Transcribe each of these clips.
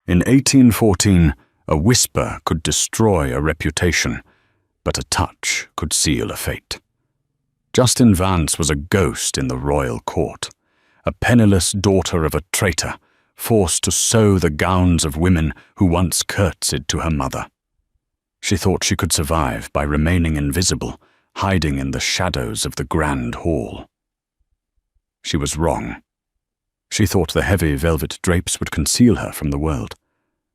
In 1814, a whisper could destroy a reputation, but a touch could seal a fate. Justin Vance was a ghost in the royal court, a penniless daughter of a traitor, forced to sew the gowns of women who once curtsied to her mother. She thought she could survive by remaining invisible, hiding in the shadows of the grand hall. She was wrong. She thought the heavy velvet drapes would conceal her from the world,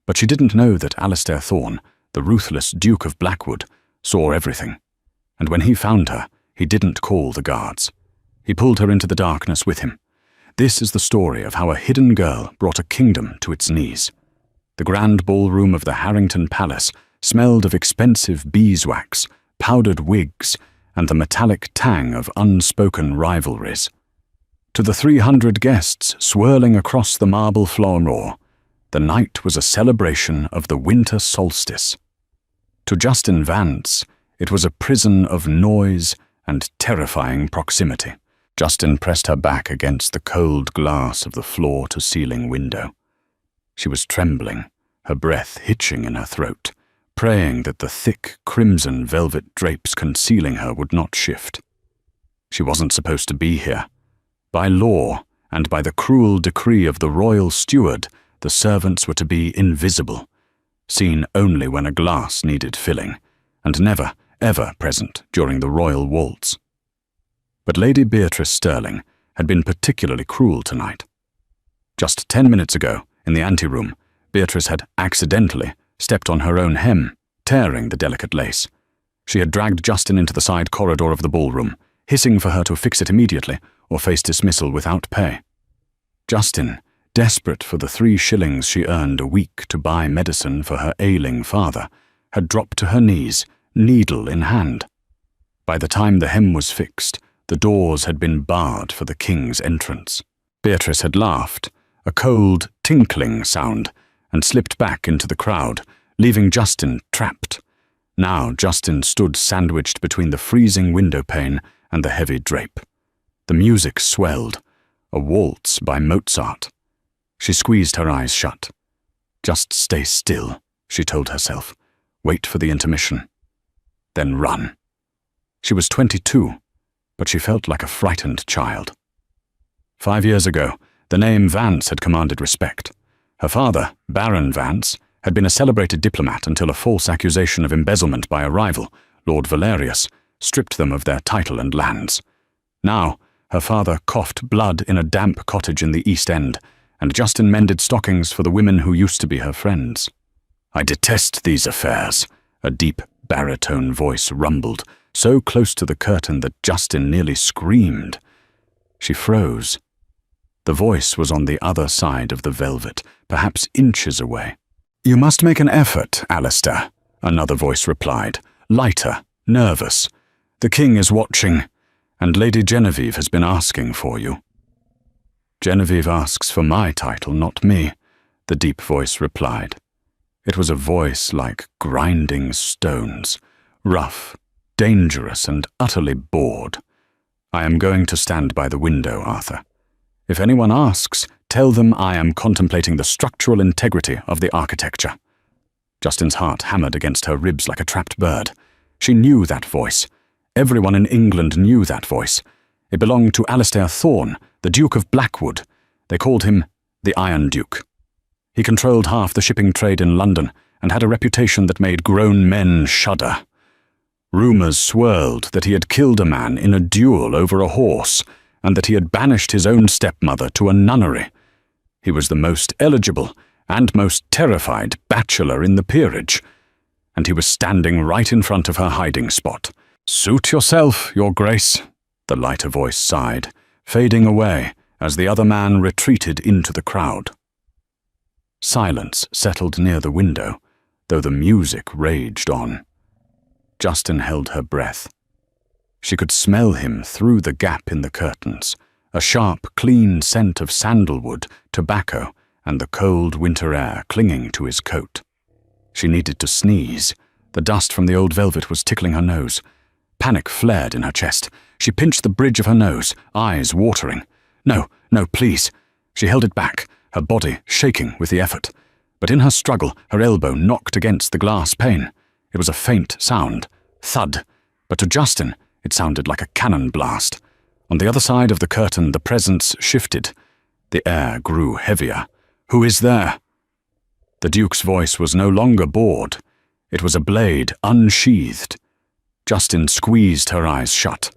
but she didn't know that Alistair Thorne, the ruthless Duke of Blackwood, saw everything, and when he found her, he didn't call the guards. He pulled her into the darkness with him. This is the story of how a hidden girl brought a kingdom to its knees. The grand ballroom of the Harrington Palace smelled of expensive beeswax, powdered wigs, and the metallic tang of unspoken rivalries. To the 300 guests swirling across the marble floor, the night was a celebration of the winter solstice. To Justin Vance, it was a prison of noise and terrifying proximity. Justin pressed her back against the cold glass of the floor-to-ceiling window. She was trembling, her breath hitching in her throat, praying that the thick crimson velvet drapes concealing her would not shift. She wasn't supposed to be here. By law, and by the cruel decree of the royal steward, the servants were to be invisible, seen only when a glass needed filling, and never, ever present during the royal waltz. But Lady Beatrice Sterling had been particularly cruel tonight. Just 10 minutes ago, in the anteroom, Beatrice had accidentally stepped on her own hem, tearing the delicate lace. She had dragged Justin into the side corridor of the ballroom, hissing for her to fix it immediately or face dismissal without pay. Justin, desperate for the 3 shillings she earned a week to buy medicine for her ailing father, had dropped to her knees, needle in hand. By the time the hem was fixed, the doors had been barred for the king's entrance. Beatrice had laughed, a cold, tinkling sound, and slipped back into the crowd, leaving Justin trapped. Now Justin stood sandwiched between the freezing window pane and the heavy drape. The music swelled, a waltz by Mozart. She squeezed her eyes shut. Just stay still, she told herself. Wait for the intermission. Then run. She was 22, but she felt like a frightened child. 5 years ago, the name Vance had commanded respect. Her father, Baron Vance, had been a celebrated diplomat until a false accusation of embezzlement by a rival, Lord Valerius, stripped them of their title and lands. Now, her father coughed blood in a damp cottage in the East End, and Justin mended stockings for the women who used to be her friends. "I detest these affairs," a deep baritone voice rumbled, so close to the curtain that Justin nearly screamed. She froze. The voice was on the other side of the velvet, perhaps inches away. "You must make an effort, Alistair," another voice replied, lighter, nervous. "The king is watching, and Lady Genevieve has been asking for you." "Genevieve asks for my title, not me," the deep voice replied. It was a voice like grinding stones, rough, dangerous, and utterly bored. "I am going to stand by the window, Arthur. If anyone asks, tell them I am contemplating the structural integrity of the architecture." Justin's heart hammered against her ribs like a trapped bird. She knew that voice. Everyone in England knew that voice. It belonged to Alistair Thorne, the Duke of Blackwood. They called him the Iron Duke. He controlled half the shipping trade in London and had a reputation that made grown men shudder. Rumours swirled that he had killed a man in a duel over a horse, and that he had banished his own stepmother to a nunnery. He was the most eligible and most terrified bachelor in the peerage, and he was standing right in front of her hiding spot. "Suit yourself, Your Grace," the lighter voice sighed, fading away as the other man retreated into the crowd. Silence settled near the window, though the music raged on. Justin held her breath. She could smell him through the gap in the curtains, a sharp, clean scent of sandalwood, tobacco, and the cold winter air clinging to his coat. She needed to sneeze. The dust from the old velvet was tickling her nose. Panic flared in her chest. She pinched the bridge of her nose, eyes watering. No, please. She held it back, her body shaking with the effort. but in her struggle, her elbow knocked against the glass pane. It was a faint sound, thud, but to Justin, it sounded like a cannon blast. On the other side of the curtain, the presence shifted. The air grew heavier. "Who is there?" The Duke's voice was no longer bored. It was a blade unsheathed. Justin squeezed her eyes shut.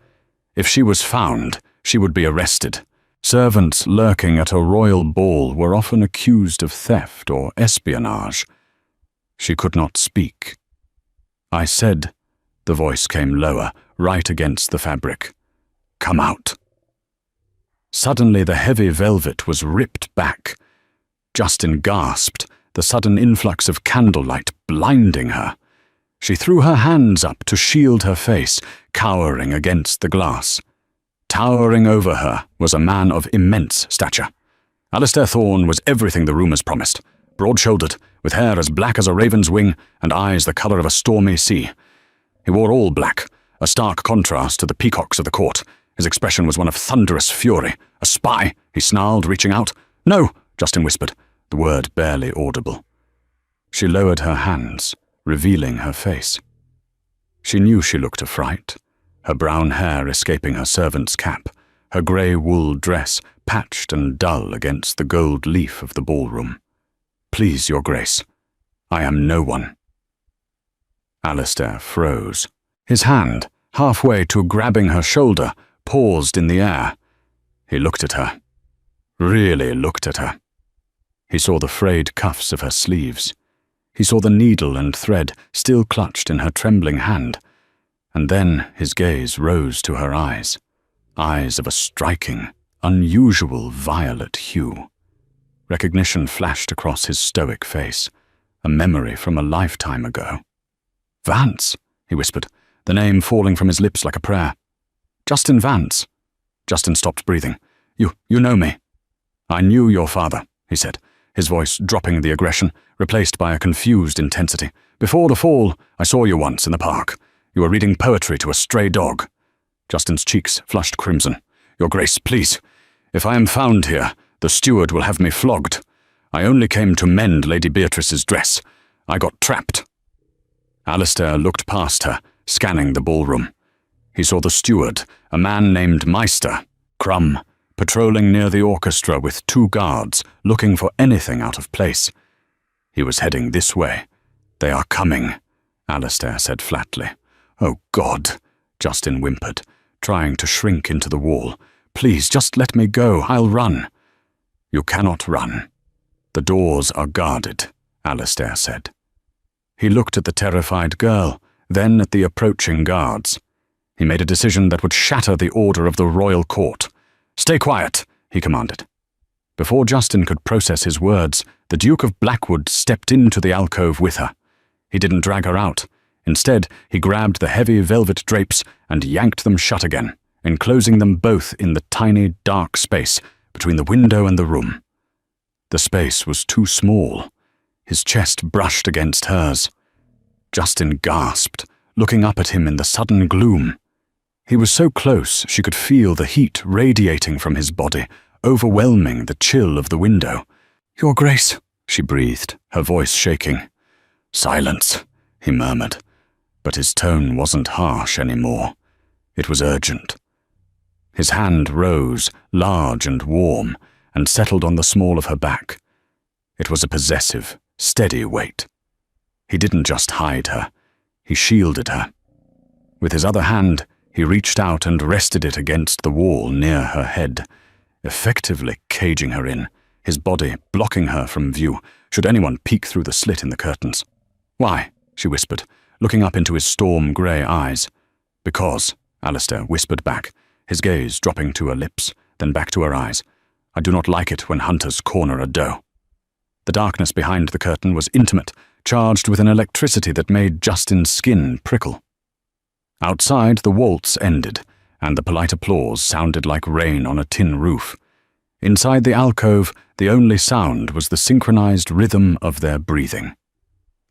If she was found, she would be arrested. Servants lurking at a royal ball were often accused of theft or espionage. She could not speak. "I said," the voice came lower, right against the fabric, "come out." Suddenly the heavy velvet was ripped back. Justin gasped, the sudden influx of candlelight blinding her. She threw her hands up to shield her face, cowering against the glass. Towering over her was a man of immense stature. Alistair Thorne was everything the rumours promised, broad-shouldered, with hair as black as a raven's wing and eyes the colour of a stormy sea. He wore all black, a stark contrast to the peacocks of the court. His expression was one of thunderous fury. "A spy!" he snarled, reaching out. "No!" Justin whispered, the word barely audible. She lowered her hands, revealing her face. She knew she looked a fright, her brown hair escaping her servant's cap, her grey wool dress patched and dull against the gold leaf of the ballroom. "Please, Your Grace, I am no one." Alistair froze. His hand, halfway to grabbing her shoulder, paused in the air. He looked at her. Really looked at her. He saw the frayed cuffs of her sleeves. He saw the needle and thread still clutched in her trembling hand. And then his gaze rose to her eyes, eyes of a striking, unusual violet hue. Recognition flashed across his stoic face, a memory from a lifetime ago. "Vance," he whispered, the name falling from his lips like a prayer. "Justin Vance." Justin stopped breathing. You know me." "I knew your father," he said, his voice dropping the aggression, replaced by a confused intensity. "Before the fall, I saw you once in the park. You were reading poetry to a stray dog." Justin's cheeks flushed crimson. "Your Grace, please. If I am found here, the steward will have me flogged. I only came to mend Lady Beatrice's dress. I got trapped." Alistair looked past her, scanning the ballroom. He saw the steward, a man named Meister, Crumb, patrolling near the orchestra with 2 guards, looking for anything out of place. He was heading this way. "They are coming," Alistair said flatly. "Oh God," Justin whimpered, trying to shrink into the wall. "Please, just let me go. I'll run." "You cannot run. The doors are guarded," Alistair said. He looked at the terrified girl, then at the approaching guards. He made a decision that would shatter the order of the royal court. "Stay quiet," he commanded. Before Justin could process his words, the Duke of Blackwood stepped into the alcove with her. He didn't drag her out. Instead, he grabbed the heavy velvet drapes and yanked them shut again, enclosing them both in the tiny, dark space between the window and the room. The space was too small. His chest brushed against hers. Justin gasped, looking up at him in the sudden gloom. He was so close she could feel the heat radiating from his body, overwhelming the chill of the window. "Your Grace," she breathed, her voice shaking. "Silence," he murmured, but his tone wasn't harsh anymore. It was urgent. His hand rose, large and warm, and settled on the small of her back. It was a possessive, steady weight. He didn't just hide her, he shielded her. With his other hand, he reached out and rested it against the wall near her head, effectively caging her in, his body blocking her from view, should anyone peek through the slit in the curtains. "Why?" she whispered, looking up into his storm-grey eyes. "Because," Alistair whispered back, his gaze dropping to her lips, then back to her eyes. "I do not like it when hunters corner a doe." The darkness behind the curtain was intimate, charged with an electricity that made Justin's skin prickle. Outside, the waltz ended, and the polite applause sounded like rain on a tin roof. Inside the alcove, the only sound was the synchronized rhythm of their breathing.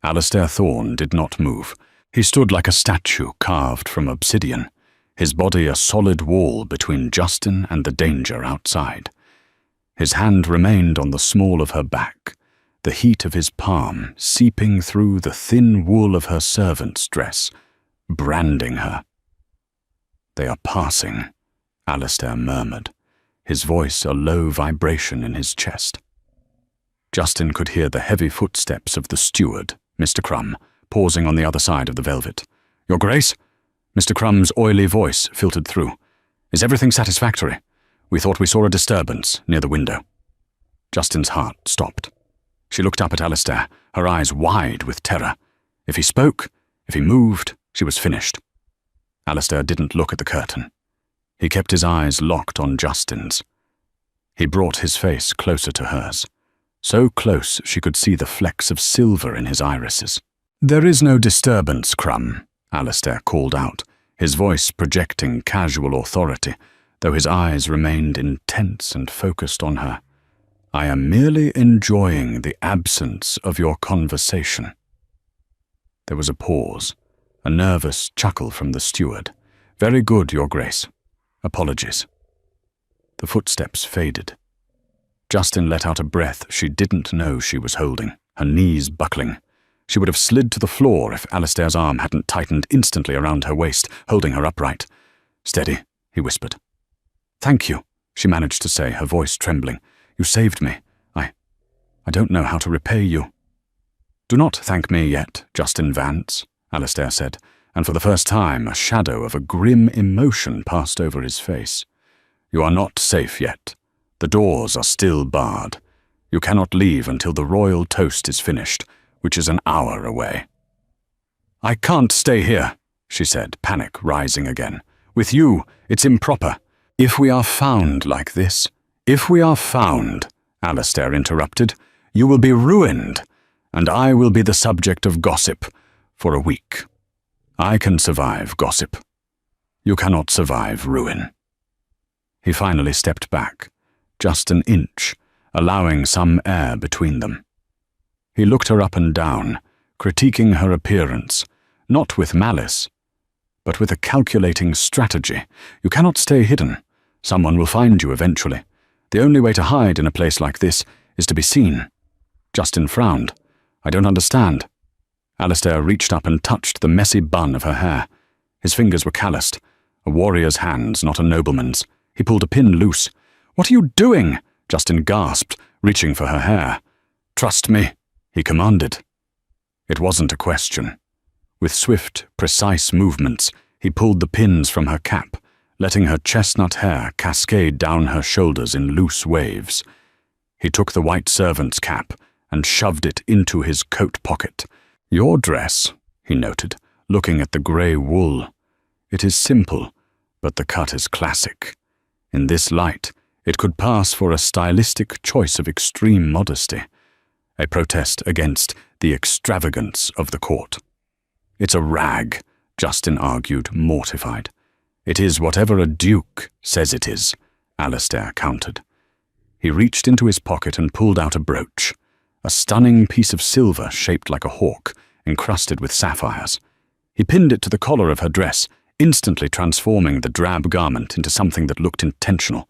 Alistair Thorne did not move. He stood like a statue carved from obsidian, his body a solid wall between Justin and the danger outside. His hand remained on the small of her back, the heat of his palm seeping through the thin wool of her servant's dress, branding her. "They are passing," Alistair murmured, his voice a low vibration in his chest. Justin could hear the heavy footsteps of the steward, Mr. Crumb, pausing on the other side of the velvet. "Your Grace?" Mr. Crumb's oily voice filtered through. "Is everything satisfactory? We thought we saw a disturbance near the window." Justin's heart stopped. She looked up at Alistair, her eyes wide with terror. If he spoke, if he moved, she was finished. Alistair didn't look at the curtain. He kept his eyes locked on Justin's. He brought his face closer to hers, so close she could see the flecks of silver in his irises. "There is no disturbance, Crumb," Alistair called out, his voice projecting casual authority, though his eyes remained intense and focused on her. "I am merely enjoying the absence of your conversation." There was a pause, a nervous chuckle from the steward. "Very good, Your Grace. Apologies." The footsteps faded. Justin let out a breath she didn't know she was holding, her knees buckling. She would have slid to the floor if Alistair's arm hadn't tightened instantly around her waist, holding her upright. "Steady," he whispered. "Thank you," she managed to say, her voice trembling. "You saved me. I don't know how to repay you." "Do not thank me yet, Justin Vance," Alistair said, and for the first time a shadow of a grim emotion passed over his face. "You are not safe yet. The doors are still barred. You cannot leave until the royal toast is finished, which is an hour away." "I can't stay here," she said, panic rising again. "With you, it's improper. If we are found like this, if we are found," Alistair interrupted, "you will be ruined, and I will be the subject of gossip for a week. I can survive gossip. You cannot survive ruin." He finally stepped back, just an inch, allowing some air between them. He looked her up and down, critiquing her appearance, not with malice, but with a calculating strategy. "You cannot stay hidden. Someone will find you eventually. The only way to hide in a place like this is to be seen." Justin frowned. "I don't understand." Alistair reached up and touched the messy bun of her hair. His fingers were calloused, a warrior's hands, not a nobleman's. He pulled a pin loose. "What are you doing?" Justin gasped, reaching for her hair. "Trust me," he commanded. It wasn't a question. With swift, precise movements, he pulled the pins from her cap, letting her chestnut hair cascade down her shoulders in loose waves. He took the white servant's cap and shoved it into his coat pocket. "Your dress," he noted, looking at the grey wool. "It is simple, but the cut is classic. In this light, it could pass for a stylistic choice of extreme modesty, a protest against the extravagance of the court." "It's a rag," Justin argued, mortified. "It is whatever a duke says it is," Alistair countered. He reached into his pocket and pulled out a brooch, a stunning piece of silver shaped like a hawk, encrusted with sapphires. He pinned it to the collar of her dress, instantly transforming the drab garment into something that looked intentional.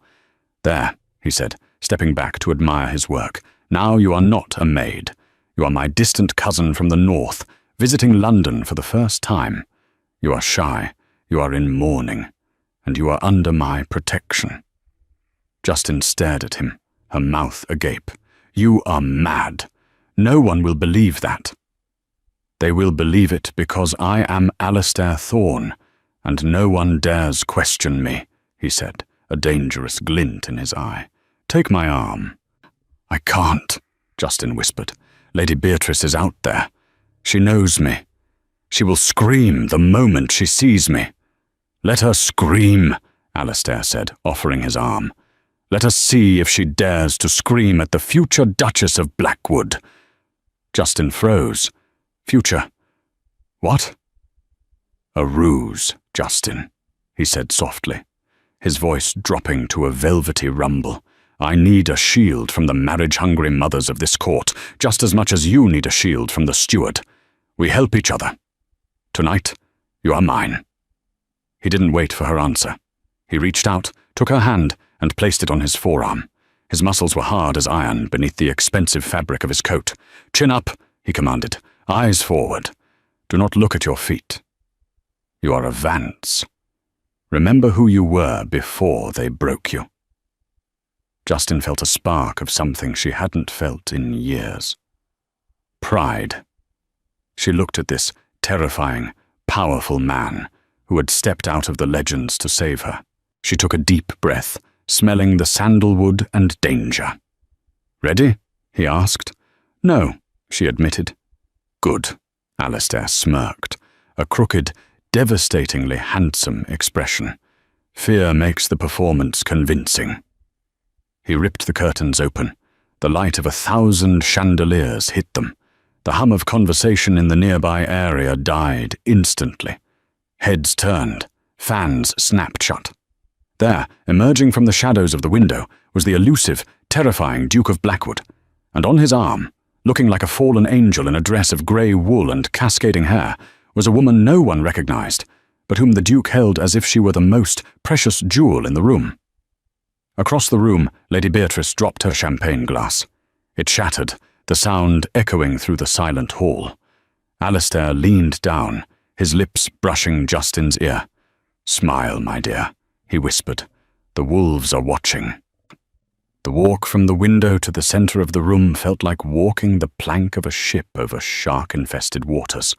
"There," he said, stepping back to admire his work. "Now you are not a maid. You are my distant cousin from the north, visiting London for the first time. You are shy, you are in mourning, and you are under my protection." Justin stared at him, her mouth agape. "You are mad. No one will believe that." "They will believe it because I am Alistair Thorne, and no one dares question me," he said, a dangerous glint in his eye. "Take my arm." "I can't," Justin whispered. "Lady Beatrice is out there. She knows me. She will scream the moment she sees me." "Let her scream," Alistair said, offering his arm. "Let us see if she dares to scream at the future Duchess of Blackwood." Justin froze. "Future? What?" "A ruse, Justin," he said softly, his voice dropping to a velvety rumble. "I need a shield from the marriage-hungry mothers of this court, just as much as you need a shield from the steward. We help each other. Tonight, you are mine." He didn't wait for her answer. He reached out, took her hand, and placed it on his forearm. His muscles were hard as iron beneath the expensive fabric of his coat. "Chin up," he commanded. "Eyes forward. Do not look at your feet. You are a Vance. Remember who you were before they broke you." Justin felt a spark of something she hadn't felt in years. Pride. She looked at this terrifying, powerful man who had stepped out of the legends to save her. She took a deep breath, smelling the sandalwood and danger. "Ready?" he asked. "No," she admitted. "Good," Alistair smirked, a crooked, devastatingly handsome expression. "Fear makes the performance convincing." He ripped the curtains open. The light of 1,000 chandeliers hit them. The hum of conversation in the nearby area died instantly. Heads turned, fans snapped shut. There, emerging from the shadows of the window, was the elusive, terrifying Duke of Blackwood, and on his arm, looking like a fallen angel in a dress of grey wool and cascading hair, was a woman no one recognized, but whom the Duke held as if she were the most precious jewel in the room. Across the room, Lady Beatrice dropped her champagne glass. It shattered, the sound echoing through the silent hall. Alistair leaned down, his lips brushing Justin's ear. "Smile, my dear," he whispered. "The wolves are watching." The walk from the window to the center of the room felt like walking the plank of a ship over shark-infested waters.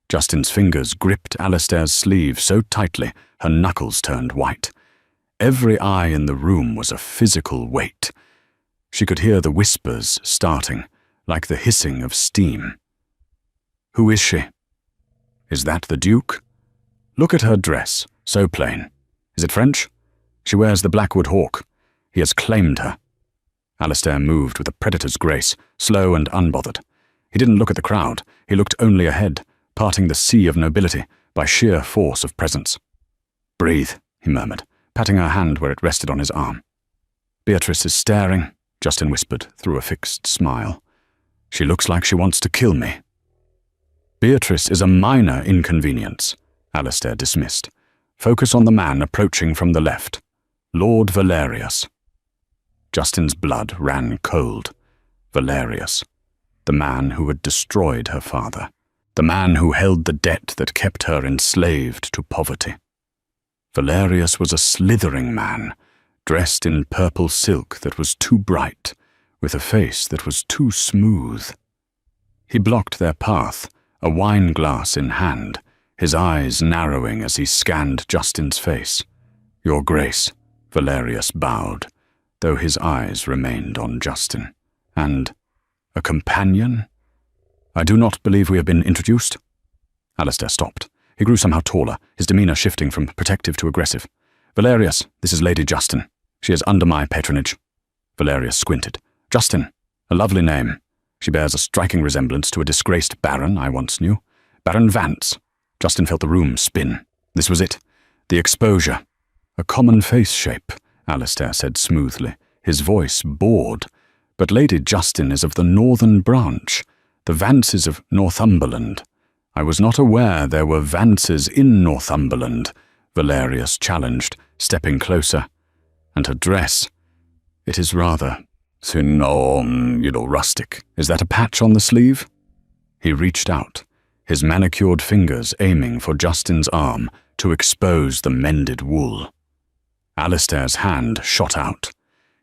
Justin's fingers gripped Alistair's sleeve so tightly her knuckles turned white. Every eye in the room was a physical weight. She could hear the whispers starting, like the hissing of steam. "Who is she?" "Is that the Duke? Look at her dress, so plain. Is it French? She wears the Blackwood hawk. He has claimed her." Alistair moved with a predator's grace, slow and unbothered. He didn't look at the crowd, he looked only ahead, parting the sea of nobility by sheer force of presence. "Breathe," he murmured, patting her hand where it rested on his arm. "Beatrice is staring," Justin whispered through a fixed smile. "She looks like she wants to kill me." "Beatrice is a minor inconvenience," Alistair dismissed. "Focus on the man approaching from the left. Lord Valerius." Justin's blood ran cold. Valerius. The man who had destroyed her father. The man who held the debt that kept her enslaved to poverty. Valerius was a slithering man, dressed in purple silk that was too bright, with a face that was too smooth. He blocked their path, a wine glass in hand, his eyes narrowing as he scanned Justin's face. "Your Grace," Valerius bowed, though his eyes remained on Justin. "And a companion? I do not believe we have been introduced." Alistair stopped. He grew somehow taller, his demeanor shifting from protective to aggressive. "Valerius, this is Lady Justin. She is under my patronage." Valerius squinted. "Justin, a lovely name. She bears a striking resemblance to a disgraced baron I once knew. Baron Vance." Justin felt the room spin. This was it. The exposure. "A common face shape," Alistair said smoothly, his voice bored. "But Lady Justin is of the northern branch, the Vances of Northumberland." "I was not aware there were Vances in Northumberland," Valerius challenged, stepping closer. "And her dress, it is rather rustic. Is that a patch on the sleeve?" He reached out, his manicured fingers aiming for Justin's arm to expose the mended wool. Alistair's hand shot out.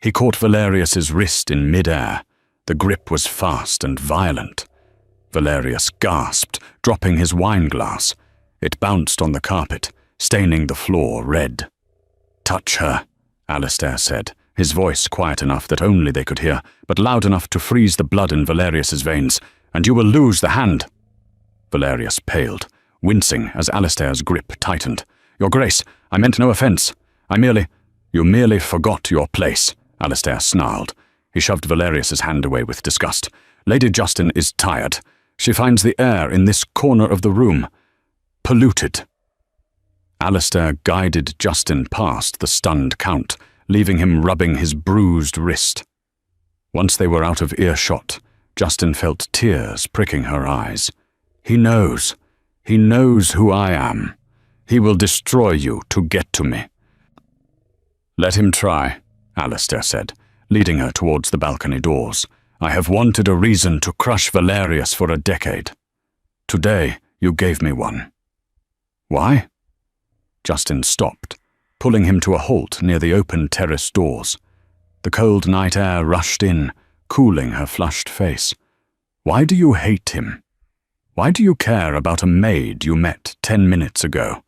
He caught Valerius's wrist in mid-air. The grip was fast and violent. Valerius gasped, dropping his wine glass. It bounced on the carpet, staining the floor red. "Touch her," Alistair said, his voice quiet enough that only they could hear, but loud enough to freeze the blood in Valerius's veins, "and you will lose the hand." Valerius paled, wincing as Alistair's grip tightened. "Your Grace, I meant no offense. You merely forgot your place," Alistair snarled. He shoved Valerius's hand away with disgust. "Lady Justin is tired. She finds the air in this corner of the room polluted." Alistair guided Justin past the stunned Count, leaving him rubbing his bruised wrist. Once they were out of earshot, Justin felt tears pricking her eyes. He knows who I am. He will destroy you to get to me." "Let him try," Alistair said, leading her towards the balcony doors. I have wanted a reason to crush Valerius for a decade. Today, you gave me one. Why? Justin stopped, pulling him to a halt near the open terrace doors. The cold night air rushed in, cooling her flushed face. Why do you hate him? Why do you care about a maid you met 10 minutes ago?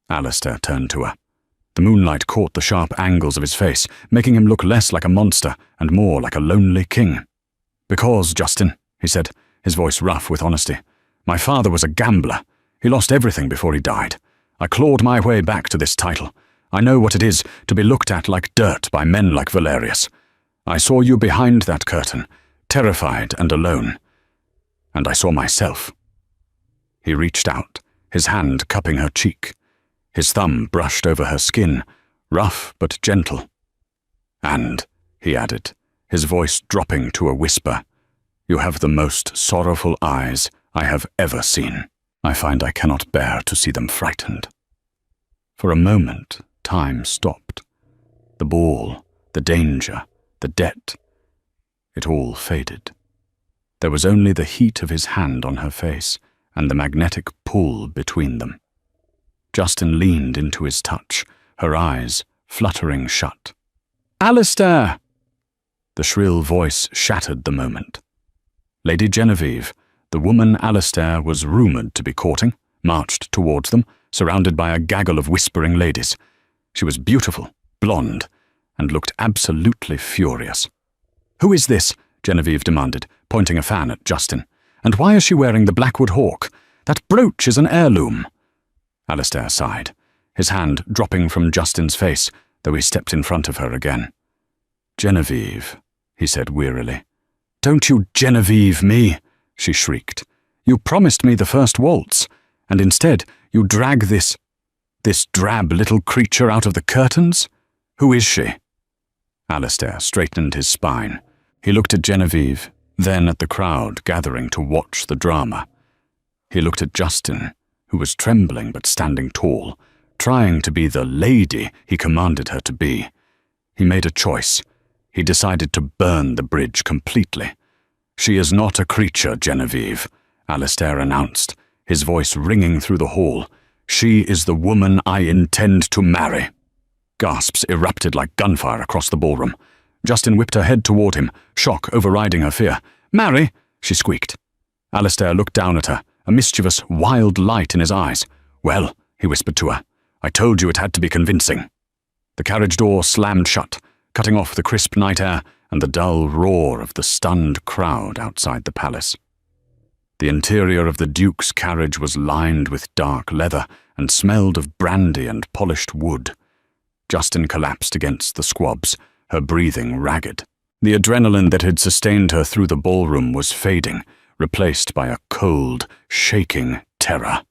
Alistair turned to her. The moonlight caught the sharp angles of his face, making him look less like a monster and more like a lonely king. Because, Justin, he said, his voice rough with honesty, my father was a gambler. He lost everything before he died. I clawed my way back to this title. I know what it is to be looked at like dirt by men like Valerius. I saw you behind that curtain, terrified and alone. And I saw myself. He reached out, his hand cupping her cheek. His thumb brushed over her skin, rough but gentle. And, he added, his voice dropping to a whisper, you have the most sorrowful eyes I have ever seen. I find I cannot bear to see them frightened. For a moment, time stopped. The ball, the danger, the debt. It all faded. There was only the heat of his hand on her face and the magnetic pull between them. Justin leaned into his touch, her eyes fluttering shut. Alistair! The shrill voice shattered the moment. Lady Genevieve, the woman Alistair was rumoured to be courting, marched towards them, surrounded by a gaggle of whispering ladies. She was beautiful, blonde, and looked absolutely furious. Who is this? Genevieve demanded, pointing a fan at Justin. And why is she wearing the Blackwood hawk? That brooch is an heirloom. Alistair sighed, his hand dropping from Justin's face, though he stepped in front of her again. Genevieve, he said wearily. Don't you Genevieve me, she shrieked. You promised me the first waltz, and instead you drag this drab little creature out of the curtains? Who is she? Alistair straightened his spine. He looked at Genevieve, then at the crowd gathering to watch the drama. He looked at Justin, who was trembling but standing tall, trying to be the lady he commanded her to be. He made a choice. He decided to burn the bridge completely. She is not a creature, Genevieve, Alistair announced, his voice ringing through the hall. She is the woman I intend to marry. Gasps erupted like gunfire across the ballroom. Justin whipped her head toward him, shock overriding her fear. Marry? She squeaked. Alistair looked down at her, a mischievous, wild light in his eyes. Well, he whispered to her, I told you it had to be convincing. The carriage door slammed shut, cutting off the crisp night air and the dull roar of the stunned crowd outside the palace. The interior of the Duke's carriage was lined with dark leather and smelled of brandy and polished wood. Justin collapsed against the squabs, her breathing ragged. The adrenaline that had sustained her through the ballroom was fading, replaced by a cold, shaking terror.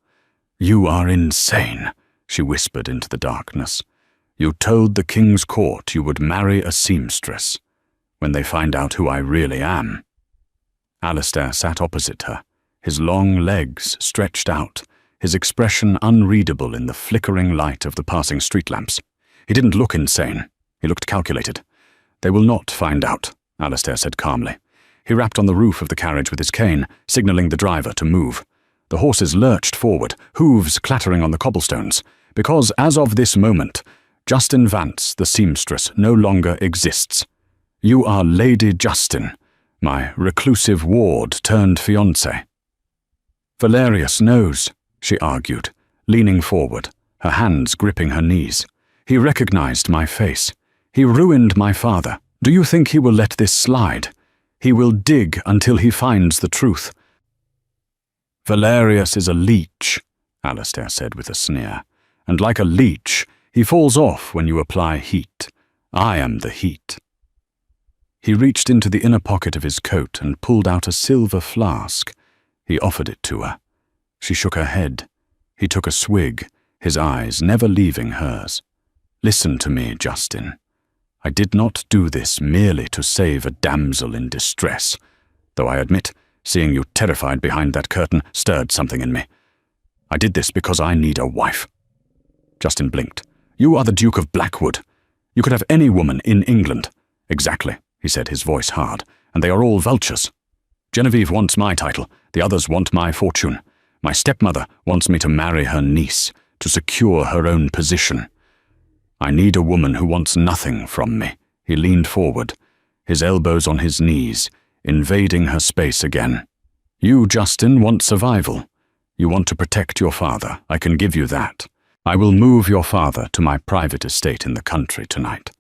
You are insane, she whispered into the darkness. You told the king's court you would marry a seamstress. When they find out who I really am. Alistair sat opposite her, his long legs stretched out, his expression unreadable in the flickering light of the passing street lamps. He didn't look insane. He looked calculated. They will not find out, Alistair said calmly. He rapped on the roof of the carriage with his cane, signaling the driver to move. The horses lurched forward, hooves clattering on the cobblestones, because as of this moment, Justin Vance, the seamstress, no longer exists. You are Lady Justin, my reclusive ward turned fiancé. Valerius knows, she argued, leaning forward, her hands gripping her knees. He recognized my face. He ruined my father. Do you think he will let this slide? He will dig until he finds the truth. Valerius is a leech, Alistair said with a sneer, and like a leech, he falls off when you apply heat. I am the heat. He reached into the inner pocket of his coat and pulled out a silver flask. He offered it to her. She shook her head. He took a swig, his eyes never leaving hers. Listen to me, Justin. I did not do this merely to save a damsel in distress, though I admit, seeing you terrified behind that curtain stirred something in me. I did this because I need a wife. Justin blinked. You are the Duke of Blackwood. You could have any woman in England. Exactly, he said, his voice hard. and they are all vultures. Genevieve wants my title, the others want my fortune. My stepmother wants me to marry her niece, to secure her own position. I need a woman who wants nothing from me." He leaned forward, his elbows on his knees, invading her space again. "You, Justin, want survival. You want to protect your father. I can give you that. I will move your father to my private estate in the country tonight.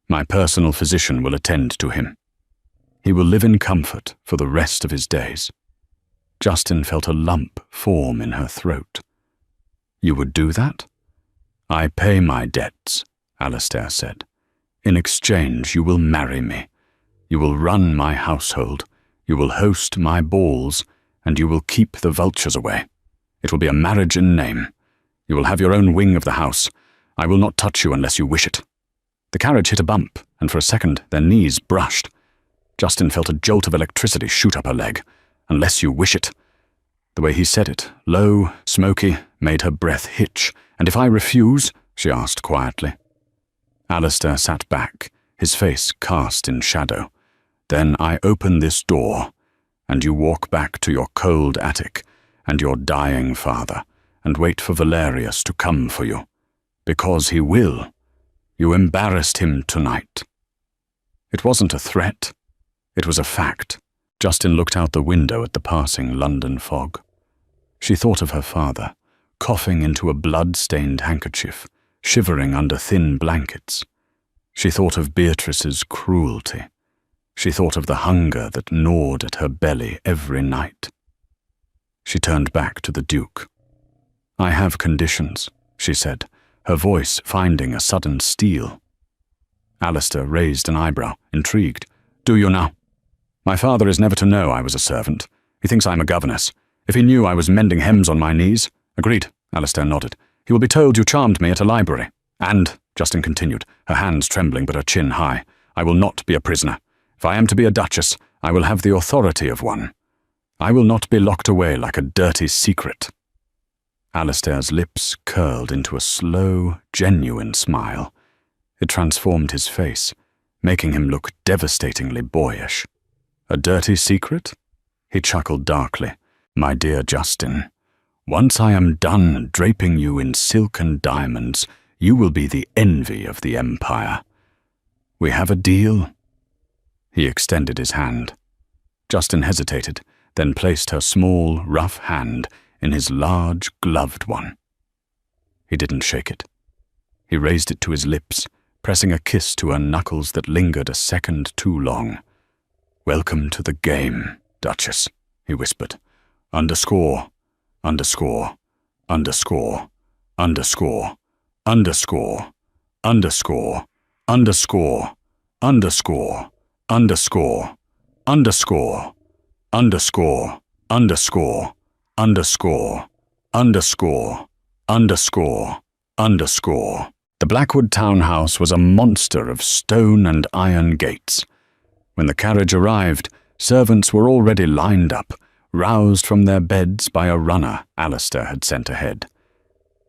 My personal physician will attend to him. He will live in comfort for the rest of his days." Justin felt a lump form in her throat. "You would do that?" "I pay my debts," Alistair said. "In exchange, you will marry me. You will run my household. You will host my balls, and you will keep the vultures away. It will be a marriage in name. You will have your own wing of the house. I will not touch you unless you wish it." The carriage hit a bump, and for a second their knees brushed. Justin felt a jolt of electricity shoot up her leg. "Unless you wish it." The way he said it, low, smoky, made her breath hitch. "And if I refuse?" she asked quietly. Alistair sat back, his face cast in shadow. "Then I open this door, and you walk back to your cold attic and your dying father, and wait for Valerius to come for you. Because he will. You embarrassed him tonight." It wasn't a threat. It was a fact. Justin looked out the window at the passing London fog. She thought of her father, coughing into a blood-stained handkerchief, shivering under thin blankets. She thought of Beatrice's cruelty. She thought of the hunger that gnawed at her belly every night. She turned back to the Duke. "I have conditions," she said, her voice finding a sudden steel. Alistair raised an eyebrow, intrigued. "Do you now?" "My father is never to know I was a servant. He thinks I am a governess. If he knew I was mending hems on my knees—" "Agreed," Alistair nodded. "He will be told you charmed me at a library. And," Justin continued, her hands trembling but her chin high, "I will not be a prisoner. If I am to be a duchess, I will have the authority of one. I will not be locked away like a dirty secret." Alistair's lips curled into a slow, genuine smile. It transformed his face, making him look devastatingly boyish. "A dirty secret?" He chuckled darkly. "My dear Justin, once I am done draping you in silk and diamonds, you will be the envy of the empire. We have a deal?" He extended his hand. Justin hesitated, then placed her small, rough hand in his large, gloved one. He didn't shake it. He raised it to his lips, pressing a kiss to her knuckles that lingered a second too long. "Welcome to the game, Duchess," he whispered. Underscore, underscore, underscore, underscore, underscore, underscore, underscore, underscore, underscore, underscore, underscore, underscore, underscore, underscore, underscore, underscore. The Blackwood townhouse was a monster of stone and iron gates. When the carriage arrived, servants were already lined up, roused from their beds by a runner Alistair had sent ahead.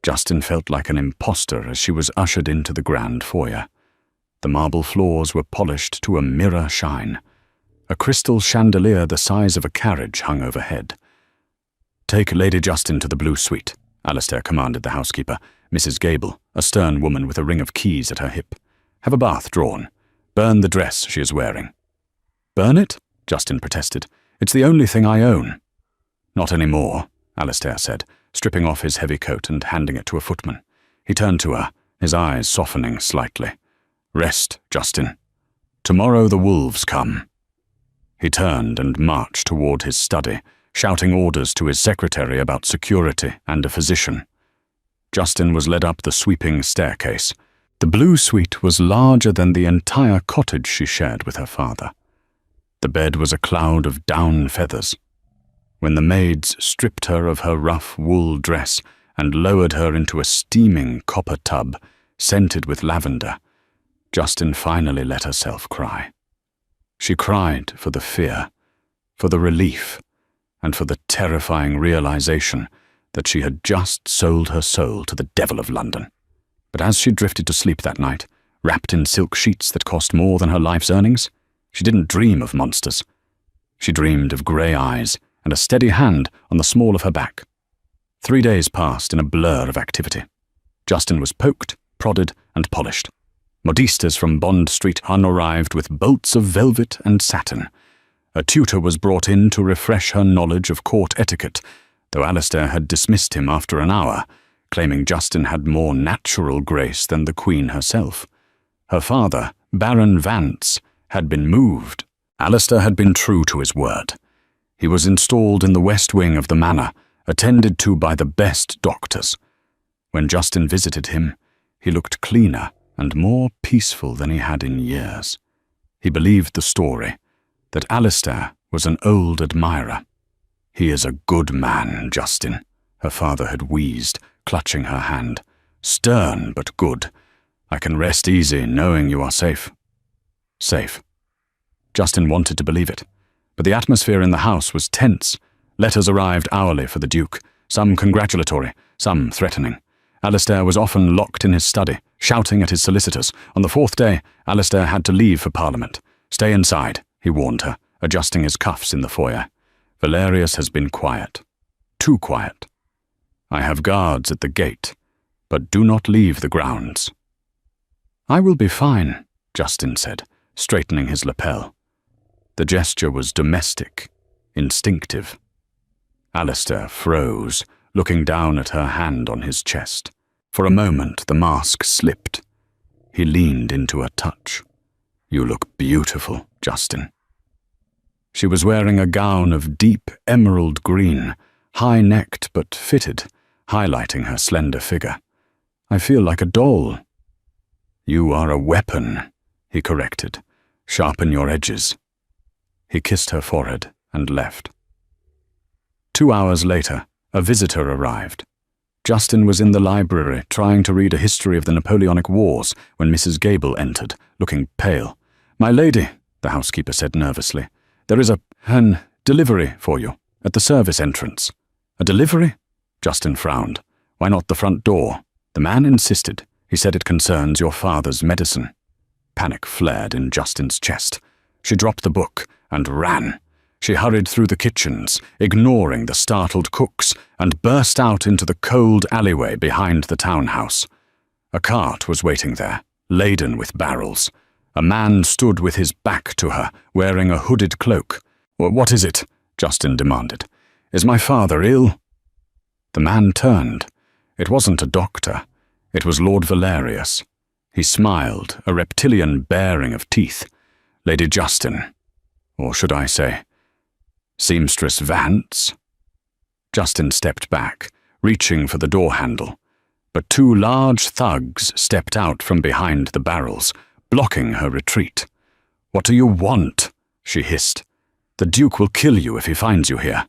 Justin felt like an imposter as she was ushered into the grand foyer. The marble floors were polished to a mirror shine. A crystal chandelier the size of a carriage hung overhead. "Take Lady Justin to the blue suite," Alistair commanded the housekeeper, Mrs. Gable, a stern woman with a ring of keys at her hip. "Have a bath drawn. Burn the dress she is wearing." "Burn it?" Justin protested. "It's the only thing I own." "Not anymore," Alistair said, stripping off his heavy coat and handing it to a footman. He turned to her, his eyes softening slightly. "Rest, Justin. Tomorrow the wolves come." He turned and marched toward his study, shouting orders to his secretary about security and a physician. Justin was led up the sweeping staircase. The blue suite was larger than the entire cottage she shared with her father. The bed was a cloud of down feathers. When the maids stripped her of her rough wool dress and lowered her into a steaming copper tub, scented with lavender, Justin finally let herself cry. She cried for the fear, for the relief, and for the terrifying realization that she had just sold her soul to the devil of London. But as she drifted to sleep that night, wrapped in silk sheets that cost more than her life's earnings, She didn't dream of monsters. She dreamed of grey eyes and a steady hand on the small of her back. 3 days passed in a blur of activity. Justin was poked, prodded, and polished. Modistas from Bond Street arrived with bolts of velvet and satin. A tutor was brought in to refresh her knowledge of court etiquette, though Alistair had dismissed him after an hour, claiming Justin had more natural grace than the Queen herself. Her father, Baron Vance, had been moved. Alistair had been true to his word. He was installed in the west wing of the manor, attended to by the best doctors. When Justin visited him, he looked cleaner and more peaceful than he had in years. He believed the story, that Alistair was an old admirer. "He is a good man, Justin," her father had wheezed, clutching her hand. "Stern, but good. I can rest easy knowing you are safe." Safe. Justin wanted to believe it, but the atmosphere in the house was tense. Letters arrived hourly for the Duke, some congratulatory, some threatening. Alistair was often locked in his study, shouting at his solicitors. On the 4th day, Alistair had to leave for Parliament. "Stay inside," he warned her, adjusting his cuffs in the foyer. "Valerius has been quiet. Too quiet. I have guards at the gate, but do not leave the grounds." "I will be fine," Justin said, straightening his lapel. The gesture was domestic, instinctive. Alistair froze, looking down at her hand on his chest. For a moment the mask slipped. He leaned into her touch. "You look beautiful, Justin." She was wearing a gown of deep emerald green, high-necked but fitted, highlighting her slender figure. "I feel like a doll." "You are a weapon," he corrected. "Sharpen your edges." He kissed her forehead and left. 2 hours later, a visitor arrived. Justin was in the library trying to read a history of the Napoleonic Wars when Mrs. Gable entered, looking pale. "My lady," the housekeeper said nervously, "there is an delivery for you at the service entrance." "A delivery?" Justin frowned. "Why not the front door?" The man insisted. "He said it concerns your father's medicine." Panic flared in Justin's chest. She dropped the book and ran. She hurried through the kitchens, ignoring the startled cooks, and burst out into the cold alleyway behind the townhouse. A cart was waiting there, laden with barrels. A man stood with his back to her, wearing a hooded cloak. "What is it?" Justin demanded. "Is my father ill?" The man turned. It wasn't a doctor. It was Lord Valerius. He smiled, a reptilian baring of teeth. "Lady Justin, or should I say, Seamstress Vance?" Justin stepped back, reaching for the door handle, but 2 large thugs stepped out from behind the barrels, blocking her retreat. "What do you want?" she hissed. "The Duke will kill you if he finds you here."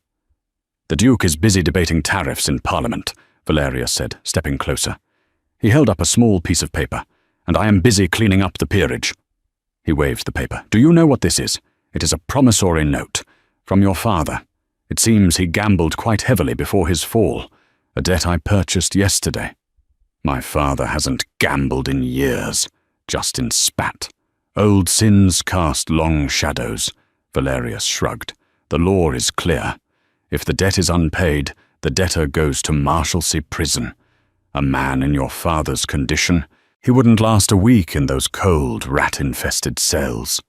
"The Duke is busy debating tariffs in Parliament," Valerius said, stepping closer. He held up a small piece of paper. "And I am busy cleaning up the peerage." He waved the paper. "Do you know what this is? It is a promissory note. From your father. It seems he gambled quite heavily before his fall. A debt I purchased yesterday." "My father hasn't gambled in years," Justin spat. "Old sins cast long shadows," Valerius shrugged. "The law is clear. If the debt is unpaid, the debtor goes to Marshalsea prison. A man in your father's condition, he wouldn't last a week in those cold, rat-infested cells."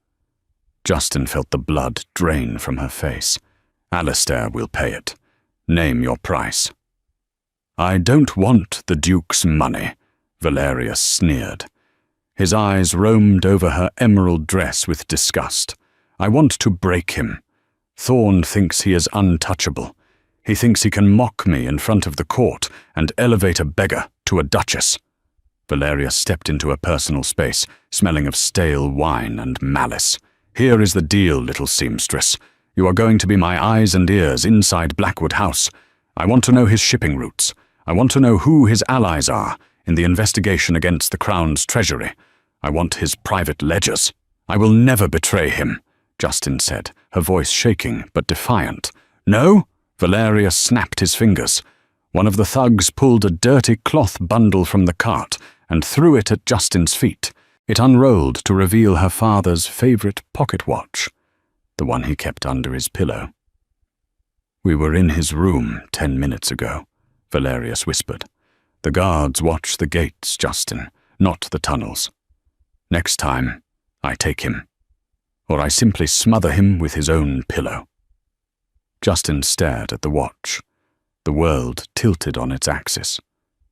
Justin felt the blood drain from her face. "Alistair will pay it. Name your price." "I don't want the Duke's money," Valerius sneered. His eyes roamed over her emerald dress with disgust. "I want to break him. Thorne thinks he is untouchable. He thinks he can mock me in front of the court and elevate a beggar to a duchess." Valerius stepped into her personal space, smelling of stale wine and malice. "Here is the deal, little seamstress. You are going to be my eyes and ears inside Blackwood House. I want to know his shipping routes. I want to know who his allies are in the investigation against the Crown's treasury. I want his private ledgers." "I will never betray him," Justin said, her voice shaking but defiant. "No?" Valerius snapped his fingers. One of the thugs pulled a dirty cloth bundle from the cart and threw it at Justin's feet. It unrolled to reveal her father's favorite pocket watch, the one he kept under his pillow. "We were in his room 10 minutes ago," Valerius whispered. "The guards watch the gates, Justin, not the tunnels. Next time, I take him, or I simply smother him with his own pillow." Justin stared at the watch. The world tilted on its axis.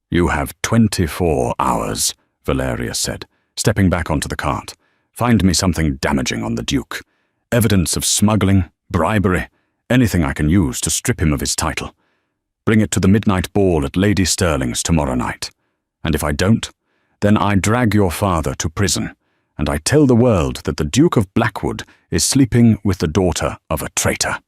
"You have 24 hours, Valerius said, stepping back onto the cart. "Find me something damaging on the Duke. Evidence of smuggling, bribery, anything I can use to strip him of his title. Bring it to the midnight ball at Lady Stirling's tomorrow night. And if I don't, then I drag your father to prison, and I tell the world that the Duke of Blackwood is sleeping with the daughter of a traitor."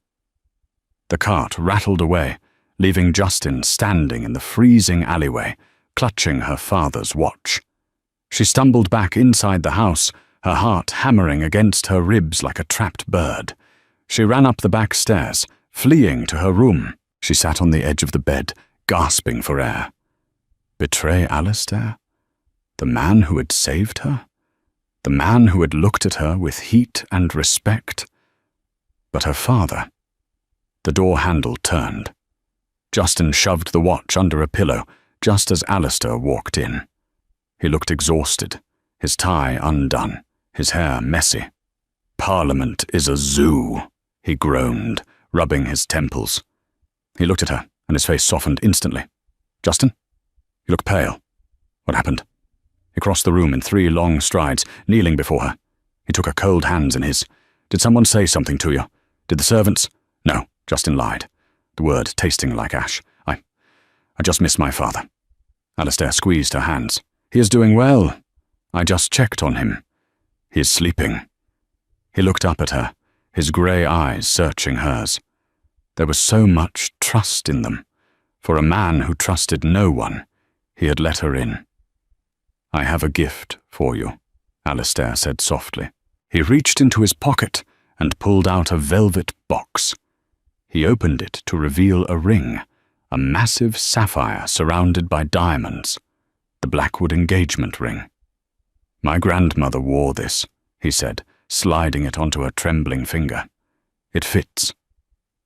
The cart rattled away, leaving Justin standing in the freezing alleyway, clutching her father's watch. She stumbled back inside the house, her heart hammering against her ribs like a trapped bird. She ran up the back stairs, fleeing to her room. She sat on the edge of the bed, gasping for air. Betray Alistair? The man who had saved her? The man who had looked at her with heat and respect? But her father? The door handle turned. Justin shoved the watch under a pillow just as Alistair walked in. He looked exhausted, his tie undone, his hair messy. "Parliament is a zoo," he groaned, rubbing his temples. He looked at her, and his face softened instantly. "Justin? You look pale. What happened?" He crossed the room in 3 long strides, kneeling before her. He took her cold hands in his. "Did someone say something to you? Did the servants—" "No," Justin lied, the word tasting like ash. I just missed my father." Alistair squeezed her hands. "He is doing well. I just checked on him. He is sleeping." He looked up at her, his grey eyes searching hers. There was so much trust in them. For a man who trusted no one, he had let her in. "I have a gift for you," Alistair said softly. He reached into his pocket and pulled out a velvet box. He opened it to reveal a ring, a massive sapphire surrounded by diamonds, the Blackwood engagement ring. "My grandmother wore this," he said, sliding it onto her trembling finger. "It fits."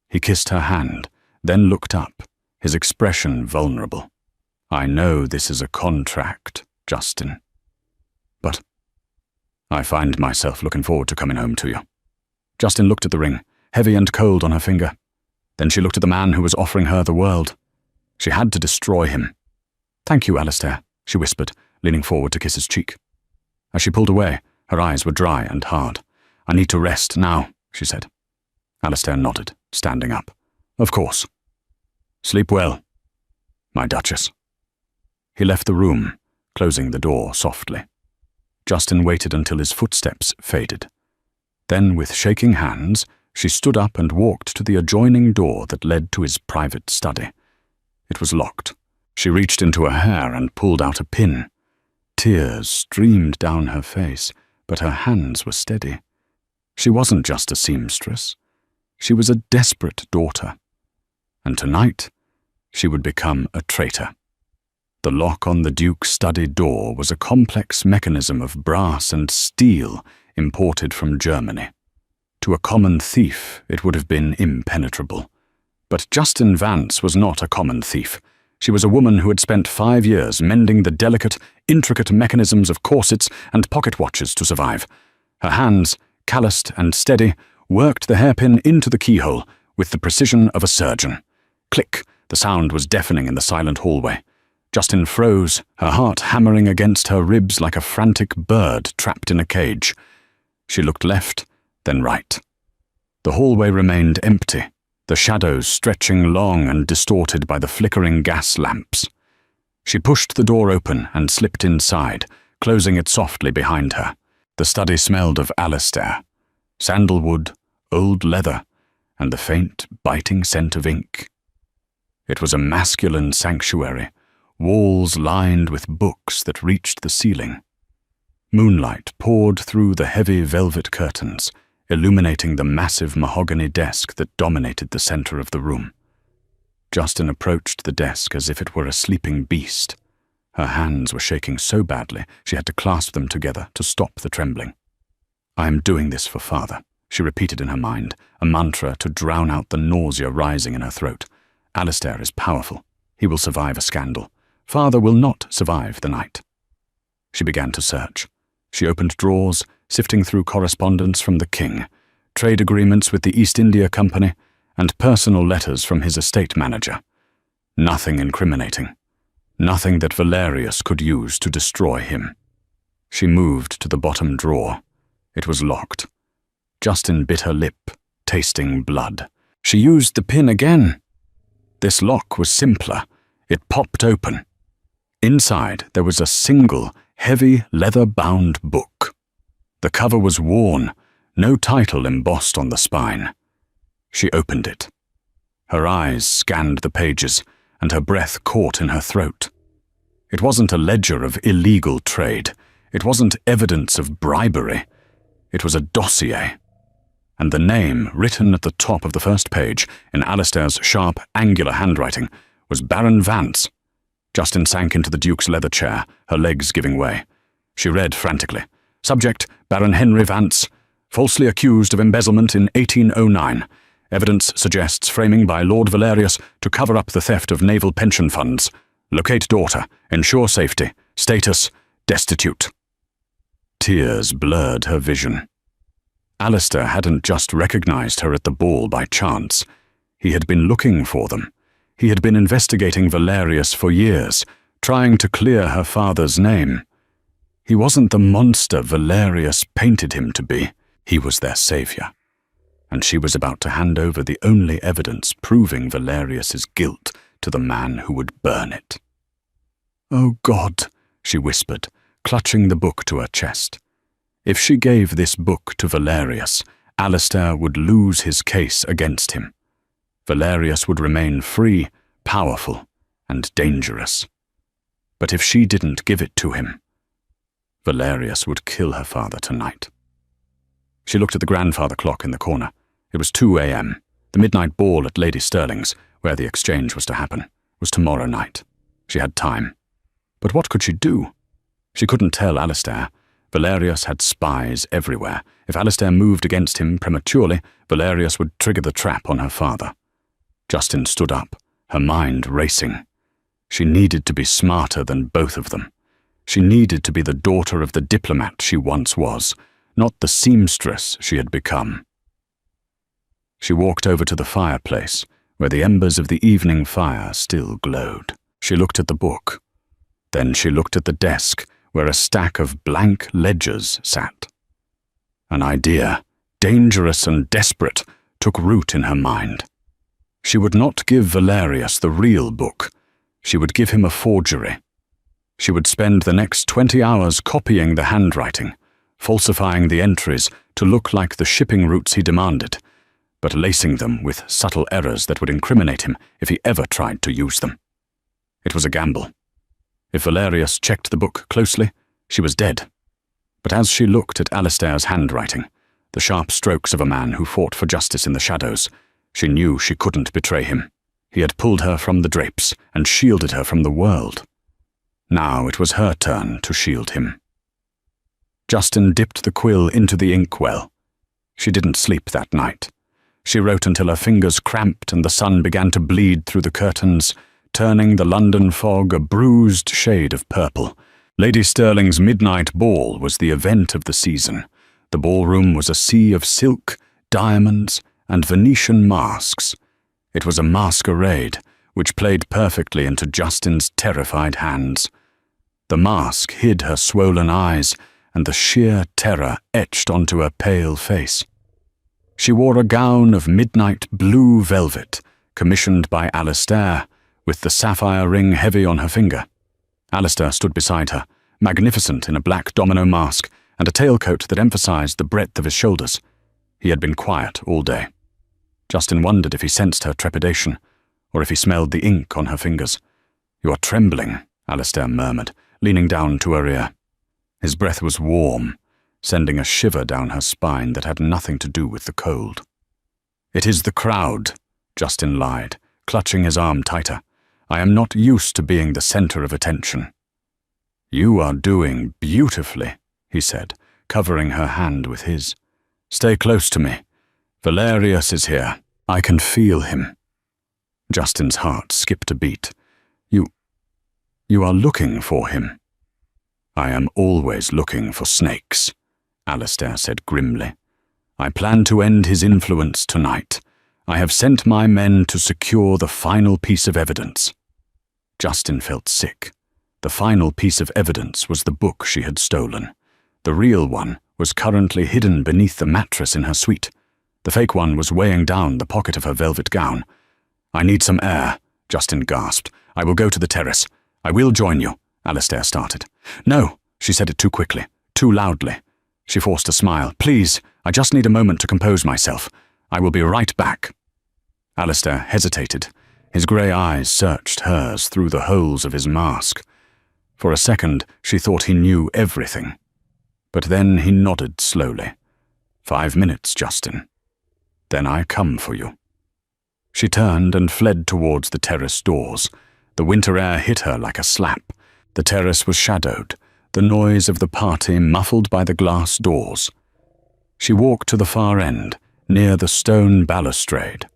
He kissed her hand, then looked up, his expression vulnerable. "I know this is a contract, Justin. But I find myself looking forward to coming home to you." Justin looked at the ring, heavy and cold on her finger. Then she looked at the man who was offering her the world. She had to destroy him. "Thank you, Alistair," she whispered, leaning forward to kiss his cheek. As she pulled away, her eyes were dry and hard. "I need to rest now," she said. Alistair nodded, standing up. "Of course. Sleep well, my Duchess." He left the room, closing the door softly. Justin waited until his footsteps faded. Then, with shaking hands, she stood up and walked to the adjoining door that led to his private study. It was locked. She reached into her hair and pulled out a pin. Tears streamed down her face, but her hands were steady. She wasn't just a seamstress. She was a desperate daughter. And tonight, she would become a traitor. The lock on the Duke's study door was a complex mechanism of brass and steel imported from Germany. To a common thief, it would have been impenetrable. But Justin Vance was not a common thief. She was a woman who had spent 5 years mending the delicate, intricate mechanisms of corsets and pocket watches to survive. Her hands, calloused and steady, worked the hairpin into the keyhole with the precision of a surgeon. Click! The sound was deafening in the silent hallway. Justin froze, her heart hammering against her ribs like a frantic bird trapped in a cage. She looked left, then right. The hallway remained empty, the shadows stretching long and distorted by the flickering gas lamps. She pushed the door open and slipped inside, closing it softly behind her. The study smelled of Alistair, sandalwood, old leather, and the faint, biting scent of ink. It was a masculine sanctuary, walls lined with books that reached the ceiling. Moonlight poured through the heavy velvet curtains, illuminating the massive mahogany desk that dominated the center of the room. Justin approached the desk as if it were a sleeping beast, Her hands were shaking so badly she had to clasp them together to stop the trembling. "I am doing this for father," she repeated in her mind, a mantra to drown out the nausea rising in her throat. "Alistair is powerful. He will survive a scandal. Father will not survive the night." She began to search. She opened drawers, sifting through correspondence from the king, trade agreements with the East India Company, and personal letters from his estate manager. Nothing incriminating. Nothing that Valerius could use to destroy him. She moved to the bottom drawer. It was locked. Justin bit her lip, tasting blood. She used the pin again. This lock was simpler. It popped open. Inside there was a single, heavy, leather-bound book. The cover was worn, no title embossed on the spine. She opened it. Her eyes scanned the pages, and her breath caught in her throat. It wasn't a ledger of illegal trade. It wasn't evidence of bribery. It was a dossier. And the name, written at the top of the first page, in Alistair's sharp, angular handwriting, was Baron Vance. Justin sank into the Duke's leather chair, her legs giving way. She read frantically. Subject, Baron Henry Vance, falsely accused of embezzlement in 1809. Evidence suggests framing by Lord Valerius to cover up the theft of naval pension funds. Locate daughter, ensure safety, status, destitute. Tears blurred her vision. Alistair hadn't just recognized her at the ball by chance. He had been looking for them. He had been investigating Valerius for years, trying to clear her father's name. He wasn't the monster Valerius painted him to be. He was their savior. And she was about to hand over the only evidence proving Valerius's guilt to the man who would burn it. "Oh God," she whispered, clutching the book to her chest. If she gave this book to Valerius, Alistair would lose his case against him. Valerius would remain free, powerful, and dangerous. But if she didn't give it to him, Valerius would kill her father tonight. She looked at the grandfather clock in the corner. It was 2 a.m. The midnight ball at Lady Stirling's, where the exchange was to happen, was tomorrow night. She had time. But what could she do? She couldn't tell Alistair. Valerius had spies everywhere. If Alistair moved against him prematurely, Valerius would trigger the trap on her father. Justin stood up, her mind racing. She needed to be smarter than both of them. She needed to be the daughter of the diplomat she once was, not the seamstress she had become. She walked over to the fireplace, where the embers of the evening fire still glowed. She looked at the book. Then she looked at the desk, where a stack of blank ledgers sat. An idea, dangerous and desperate, took root in her mind. She would not give Valerius the real book. She would give him a forgery. She would spend the next 20 hours copying the handwriting, falsifying the entries to look like the shipping routes he demanded, but lacing them with subtle errors that would incriminate him if he ever tried to use them. It was a gamble. If Valerius checked the book closely, she was dead. But as she looked at Alistair's handwriting, the sharp strokes of a man who fought for justice in the shadows, she knew she couldn't betray him. He had pulled her from the drapes and shielded her from the world. Now it was her turn to shield him. Justin dipped the quill into the inkwell. She didn't sleep that night. She wrote until her fingers cramped and the sun began to bleed through the curtains, turning the London fog a bruised shade of purple. Lady Stirling's midnight ball was the event of the season. The ballroom was a sea of silk, diamonds, and Venetian masks. It was a masquerade, which played perfectly into Justin's terrified hands. The mask hid her swollen eyes, and the sheer terror etched onto her pale face. She wore a gown of midnight blue velvet, commissioned by Alistair, with the sapphire ring heavy on her finger. Alistair stood beside her, magnificent in a black domino mask and a tailcoat that emphasized the breadth of his shoulders. He had been quiet all day. Justin wondered if he sensed her trepidation, or if he smelled the ink on her fingers. "You are trembling," Alistair murmured, leaning down to her ear. His breath was warm, sending a shiver down her spine that had nothing to do with the cold. "It is the crowd," Justin lied, clutching his arm tighter. "I am not used to being the center of attention." "You are doing beautifully," he said, covering her hand with his. "Stay close to me. Valerius is here. I can feel him." Justin's heart skipped a beat. You are looking for him." "I am always looking for snakes," Alistair said grimly. "I plan to end his influence tonight. I have sent my men to secure the final piece of evidence." Justin felt sick. The final piece of evidence was the book she had stolen. The real one was currently hidden beneath the mattress in her suite. The fake one was weighing down the pocket of her velvet gown. "I need some air," Justin gasped. "I will go to the terrace." "I will join you," Alistair started. "No," she said it too quickly, too loudly. She forced a smile. "Please, I just need a moment to compose myself. I will be right back." Alistair hesitated. His grey eyes searched hers through the holes of his mask. For a second, she thought he knew everything. But then he nodded slowly. "5 minutes, Justin. Then I come for you." She turned and fled towards the terrace doors. The winter air hit her like a slap. The terrace was shadowed, the noise of the party muffled by the glass doors. She walked to the far end, near the stone balustrade.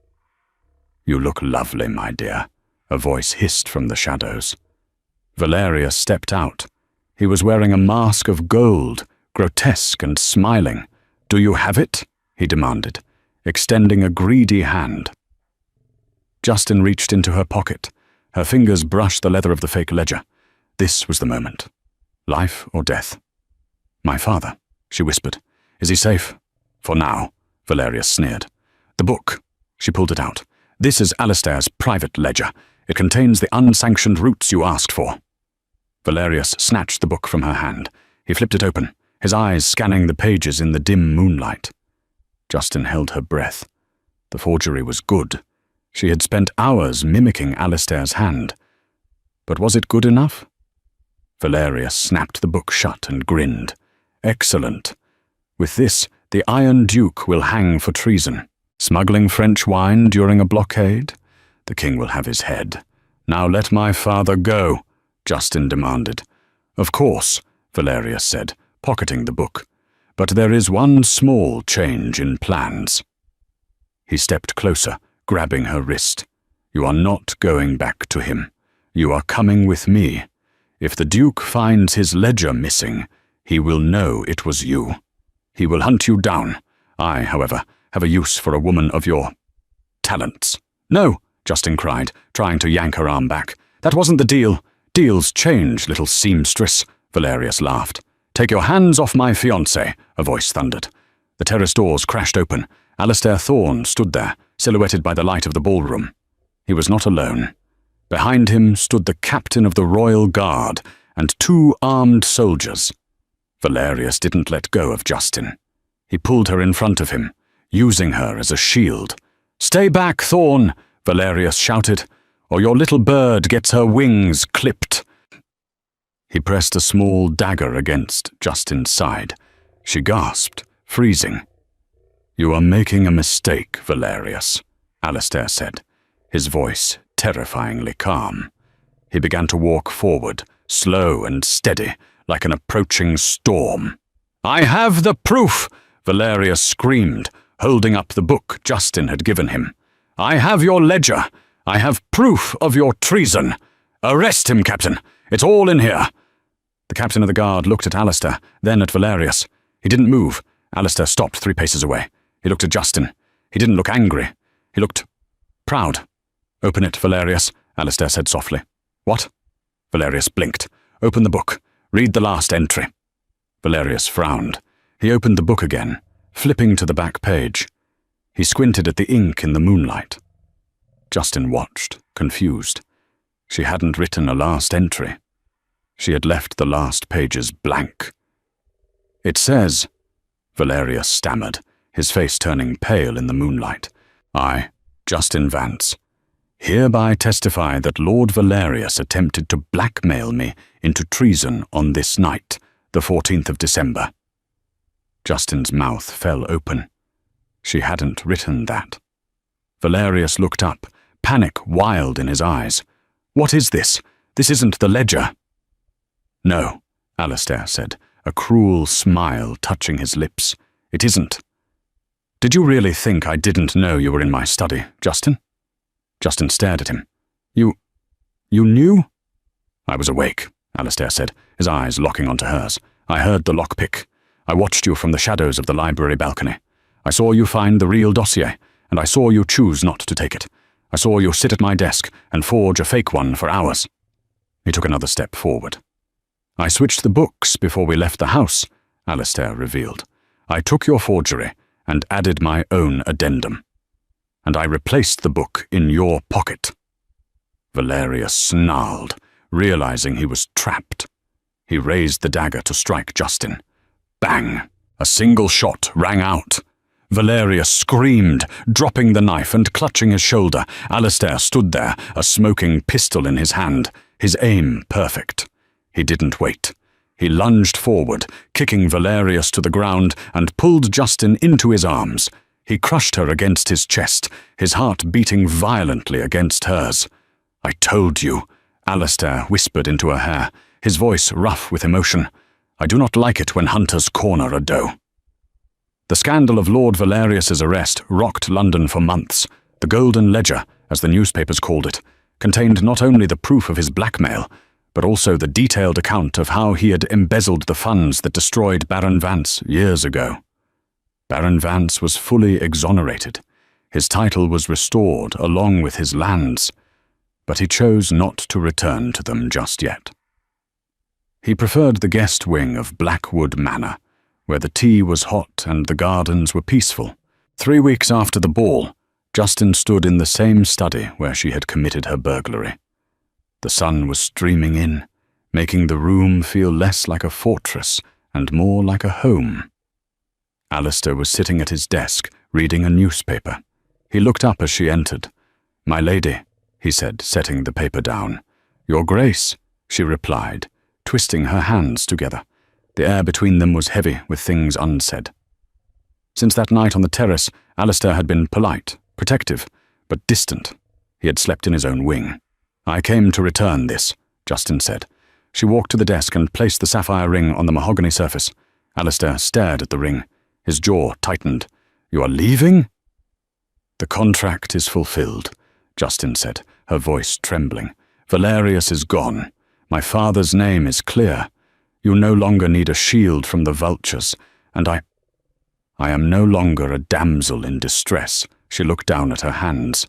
"You look lovely, my dear," a voice hissed from the shadows. Valerius stepped out. He was wearing a mask of gold, grotesque and smiling. "Do you have it?" he demanded, extending a greedy hand. Justin reached into her pocket. Her fingers brushed the leather of the fake ledger. This was the moment. Life or death. "My father," she whispered. "Is he safe?" "For now," Valerius sneered. "The book." She pulled it out. "This is Alistair's private ledger. It contains the unsanctioned routes you asked for." Valerius snatched the book from her hand. He flipped it open, his eyes scanning the pages in the dim moonlight. Justin held her breath. The forgery was good. She had spent hours mimicking Alistair's hand. But was it good enough? Valerius snapped the book shut and grinned. "Excellent. With this, the Iron Duke will hang for treason. Smuggling French wine during a blockade? The king will have his head. Now let my father go," Justin demanded. "Of course," Valerius said, pocketing the book. "But there is one small change in plans." He stepped closer, grabbing her wrist. "You are not going back to him. You are coming with me. If the Duke finds his ledger missing, he will know it was you. He will hunt you down. I, however, have a use for a woman of your talents." "No," Justin cried, trying to yank her arm back. "That wasn't the deal." "Deals change, little seamstress," Valerius laughed. "Take your hands off my fiancé," a voice thundered. The terrace doors crashed open. Alistair Thorne stood there, silhouetted by the light of the ballroom. He was not alone. Behind him stood the captain of the Royal Guard and 2 armed soldiers. Valerius didn't let go of Justin. He pulled her in front of him, using her as a shield. "Stay back, Thorne," Valerius shouted, "or your little bird gets her wings clipped." He pressed a small dagger against Justin's side. She gasped, freezing. "You are making a mistake, Valerius," Alistair said, his voice terrifyingly calm. He began to walk forward, slow and steady, like an approaching storm. "I have the proof!" Valerius screamed, holding up the book Justin had given him. "I have your ledger. I have proof of your treason. Arrest him, Captain. It's all in here." The captain of the guard looked at Alistair, then at Valerius. He didn't move. Alistair stopped 3 paces away. He looked at Justin. He didn't look angry. He looked proud. "Open it, Valerius," Alistair said softly. "What?" Valerius blinked. "Open the book. Read the last entry." Valerius frowned. He opened the book again, flipping to the back page. He squinted at the ink in the moonlight. Justin watched, confused. She hadn't written a last entry. She had left the last pages blank. "It says," Valerius stammered, his face turning pale in the moonlight, "I, Justin Vance, hereby testify that Lord Valerius attempted to blackmail me into treason on this night, the 14th of December. Justin's mouth fell open. She hadn't written that. Valerius looked up, panic wild in his eyes. "What is this? This isn't the ledger." No, Alistair said, a cruel smile touching his lips. It isn't. Did you really think I didn't know you were in my study, Justin? Justin stared at him. You knew? I was awake, Alistair said, his eyes locking onto hers. I heard the lockpick. I watched you from the shadows of the library balcony. I saw you find the real dossier, and I saw you choose not to take it. I saw you sit at my desk and forge a fake one for hours. He took another step forward. I switched the books before we left the house, Alistair revealed. I took your forgery and added my own addendum. And I replaced the book in your pocket. Valerius snarled, realizing he was trapped. He raised the dagger to strike Justin. Bang! A single shot rang out. Valerius screamed, dropping the knife and clutching his shoulder. Alistair stood there, a smoking pistol in his hand, his aim perfect. He didn't wait. He lunged forward, kicking Valerius to the ground, and pulled Justin into his arms. He crushed her against his chest, his heart beating violently against hers. I told you, Alistair whispered into her hair, his voice rough with emotion. I do not like it when hunters corner a doe. The scandal of Lord Valerius's arrest rocked London for months. The Golden Ledger, as the newspapers called it, contained not only the proof of his blackmail, but also the detailed account of how he had embezzled the funds that destroyed Baron Vance years ago. Baron Vance was fully exonerated. His title was restored along with his lands, but he chose not to return to them just yet. He preferred the guest wing of Blackwood Manor, where the tea was hot and the gardens were peaceful. 3 weeks after the ball, Justin stood in the same study where she had committed her burglary. The sun was streaming in, making the room feel less like a fortress and more like a home. Alistair was sitting at his desk, reading a newspaper. He looked up as she entered. "My lady," he said, setting the paper down. "Your Grace," she replied, twisting her hands together. The air between them was heavy with things unsaid. Since that night on the terrace, Alistair had been polite, protective, but distant. He had slept in his own wing. "I came to return this," Justin said. She walked to the desk and placed the sapphire ring on the mahogany surface. Alistair stared at the ring. His jaw tightened. "You are leaving?" "The contract is fulfilled," Justin said, her voice trembling. "Valerius is gone. My father's name is clear. You no longer need a shield from the vultures, and I am no longer a damsel in distress." She looked down at her hands.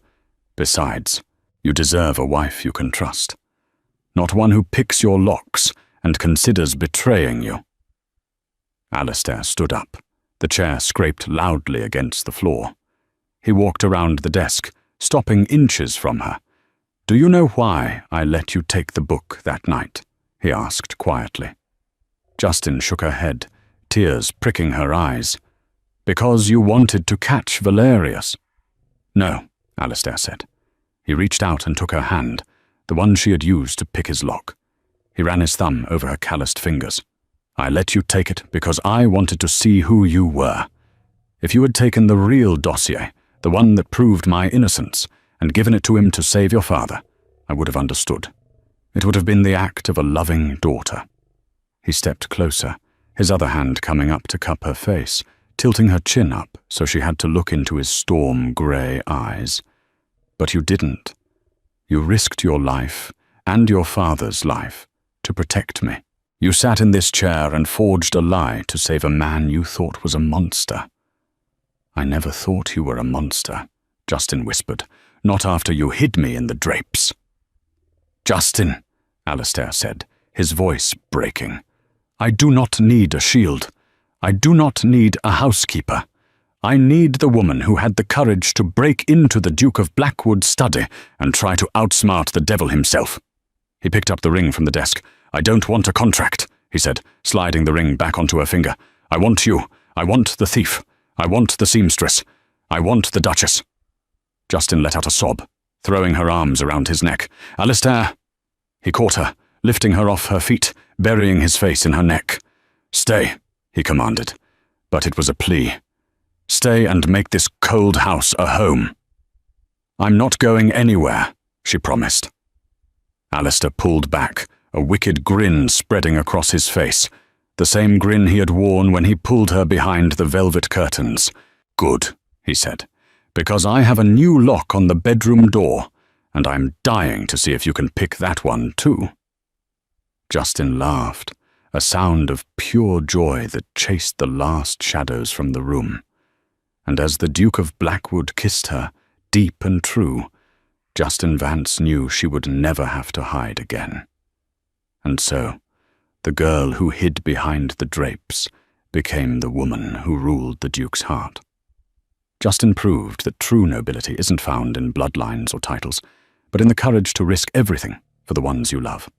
"Besides, you deserve a wife you can trust. Not one who picks your locks and considers betraying you." Alistair stood up. The chair scraped loudly against the floor. He walked around the desk, stopping inches from her. "Do you know why I let you take the book that night?" he asked quietly. Justin shook her head, tears pricking her eyes. "Because you wanted to catch Valerius." "No," Alistair said. He reached out and took her hand, the one she had used to pick his lock. He ran his thumb over her calloused fingers. "I let you take it because I wanted to see who you were. If you had taken the real dossier, the one that proved my innocence, and given it to him to save your father, I would have understood. It would have been the act of a loving daughter." He stepped closer, his other hand coming up to cup her face, tilting her chin up so she had to look into his storm-grey eyes. "But you didn't. You risked your life, and your father's life, to protect me. You sat in this chair and forged a lie to save a man you thought was a monster." "I never thought you were a monster," Justin whispered. "Not after you hid me in the drapes." "Justin," Alistair said, his voice breaking. "I do not need a shield. I do not need a housekeeper. I need the woman who had the courage to break into the Duke of Blackwood's study and try to outsmart the devil himself." He picked up the ring from the desk. "I don't want a contract," he said, sliding the ring back onto her finger. "I want you. I want the thief. I want the seamstress. I want the duchess." Justin let out a sob, throwing her arms around his neck. "Alistair!" He caught her, lifting her off her feet, burying his face in her neck. "Stay," he commanded, but it was a plea. "Stay and make this cold house a home." "I'm not going anywhere," she promised. Alistair pulled back, a wicked grin spreading across his face, the same grin he had worn when he pulled her behind the velvet curtains. "Good," he said, "because I have a new lock on the bedroom door, and I'm dying to see if you can pick that one too." Justin laughed, a sound of pure joy that chased the last shadows from the room. And as the Duke of Blackwood kissed her, deep and true, Justin Vance knew she would never have to hide again. And so, the girl who hid behind the drapes became the woman who ruled the Duke's heart. Justin proved that true nobility isn't found in bloodlines or titles, but in the courage to risk everything for the ones you love.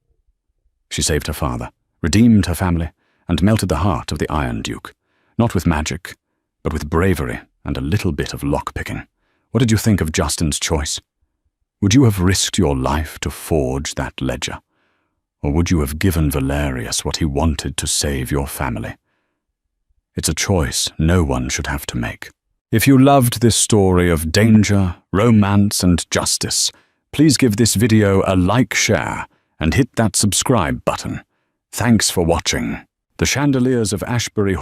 She saved her father, redeemed her family, and melted the heart of the Iron Duke, not with magic, but with bravery and a little bit of lock-picking. What did you think of Justin's choice? Would you have risked your life to forge that ledger? Or would you have given Valerius what he wanted to save your family? It's a choice no one should have to make. If you loved this story of danger, romance, and justice, please give this video a like, share, and hit that subscribe button. Thanks for watching. The Chandeliers of Ashbury